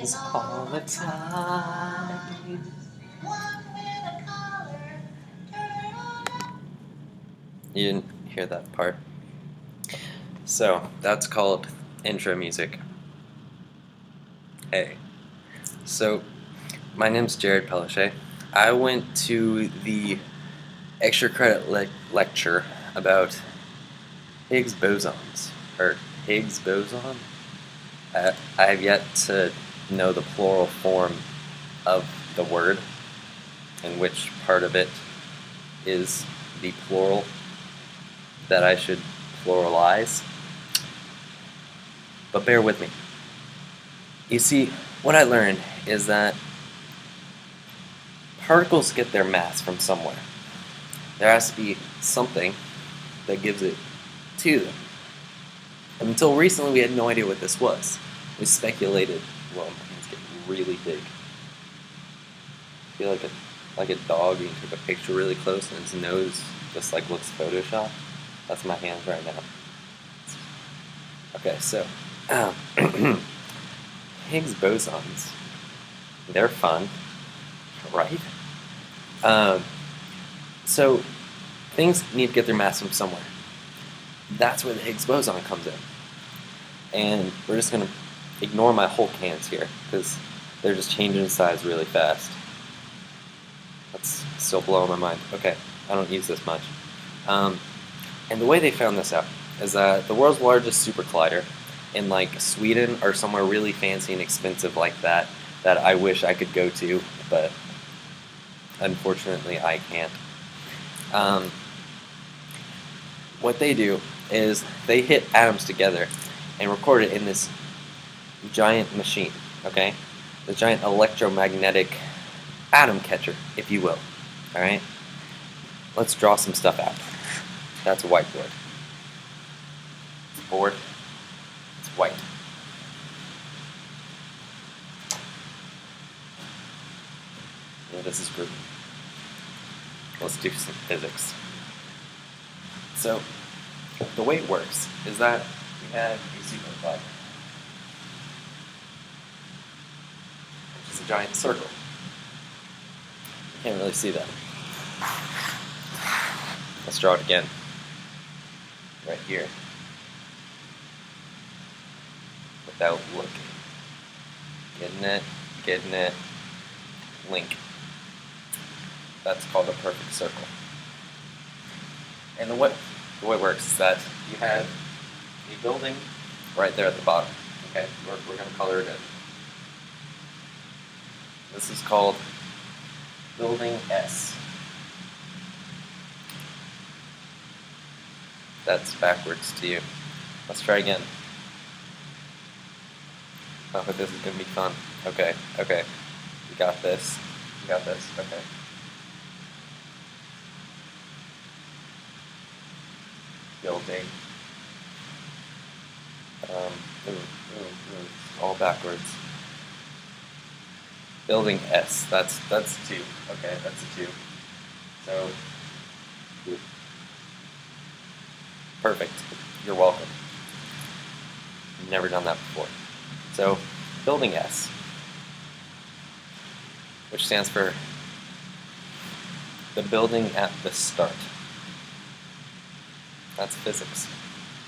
is all the time. You didn't hear that part. So, that's called intro music. Hey. So, my name's Jared Pellichet. I went to the extra credit lecture about Higgs Bosons. Or Higgs Boson? I have yet to know the plural form of the word, and which part of it is the plural that I should pluralize. But bear with me. You see, what I learned is that particles get their mass from somewhere. There has to be something that gives it to them. And until recently, we had no idea what this was. We speculated. Well, my hands get really big. I feel like a dog. You took a picture really close, and his nose just like looks photoshopped. That's my hands right now. Okay, so Higgs bosons. They're fun, right? So things need to get their mass from somewhere. That's where the Higgs boson comes in. And we're just going to ignore my Hulk hands here, because they're just changing in size really fast. That's still blowing my mind. Okay, I don't use this much. And the way they found this out is that the world's largest super collider in like Sweden or somewhere really fancy and expensive like that I wish I could go to, but unfortunately I can't. What they do is they hit atoms together and record it in this giant machine, okay? The giant electromagnetic atom catcher, if you will, alright? Let's draw some stuff out. That's a whiteboard. It's a board. It's white. And this is green. Let's do some physics. So, the way it works is that we have a supercollider, which is a giant circle. You can't really see that. Let's draw it again. Right here. Without looking. Getting it, link. That's called a perfect circle. And the way it works is that you have a building right there at the bottom. Okay, we're going to color it in. This is called Building S. That's backwards to you. Let's try again. Oh, this is going to be fun. Okay. You got this. Okay. Building. All backwards. Building S. That's 2. Okay, that's a 2. So, perfect. You're welcome. Never done that before. So, building S, which stands for the building at the start. That's physics,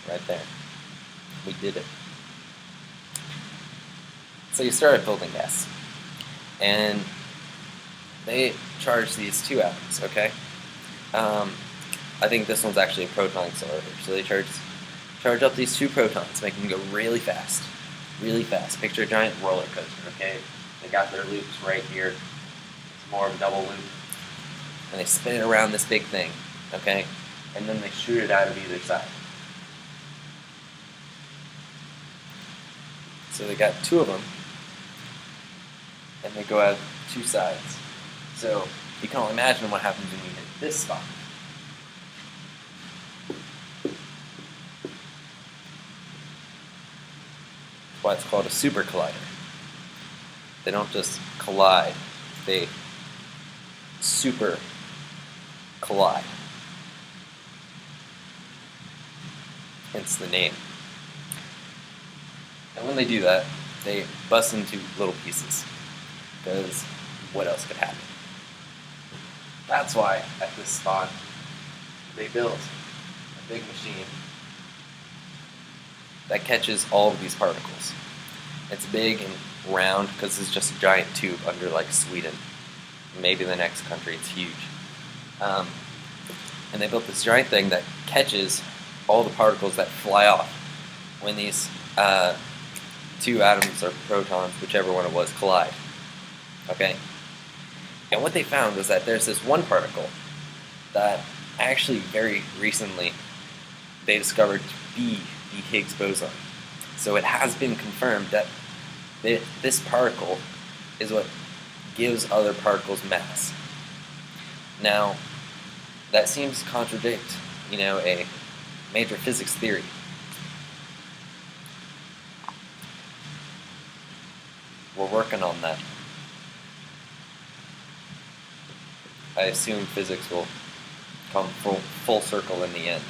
right there. We did it. So you start at building S, and they charge these 2 atoms, okay? I think this one's actually a proton accelerator, so they charge up these 2 protons, make them go really fast. Really fast. Picture a giant roller coaster, okay? They got their loops right here. It's more of a double loop. And they spin it around this big thing, okay? And then they shoot it out of either side. So they got 2 of them, and they go out 2 sides. So you can only imagine what happens when you hit this spot. That's why it's called a super collider. They don't just collide, they super collide. Hence the name. And when they do that, they bust into little pieces. Because what else could happen? That's why at this spot they built a big machine that catches all of these particles. It's big and round because it's just a giant tube under like Sweden. Maybe the next country it's huge. And they built this giant thing that catches all the particles that fly off when these two atoms or protons, whichever one it was, collide. Okay? And what they found was that there's this one particle that actually very recently they discovered to be the Higgs boson. So it has been confirmed that this particle is what gives other particles mass. Now, that seems to contradict, a major physics theory. We're working on that. I assume physics will come full circle in the end.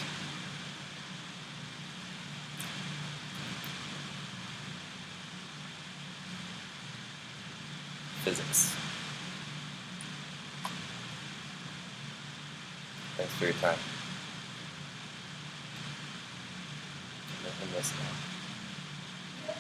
Physics. Thanks for your time. I'm this now.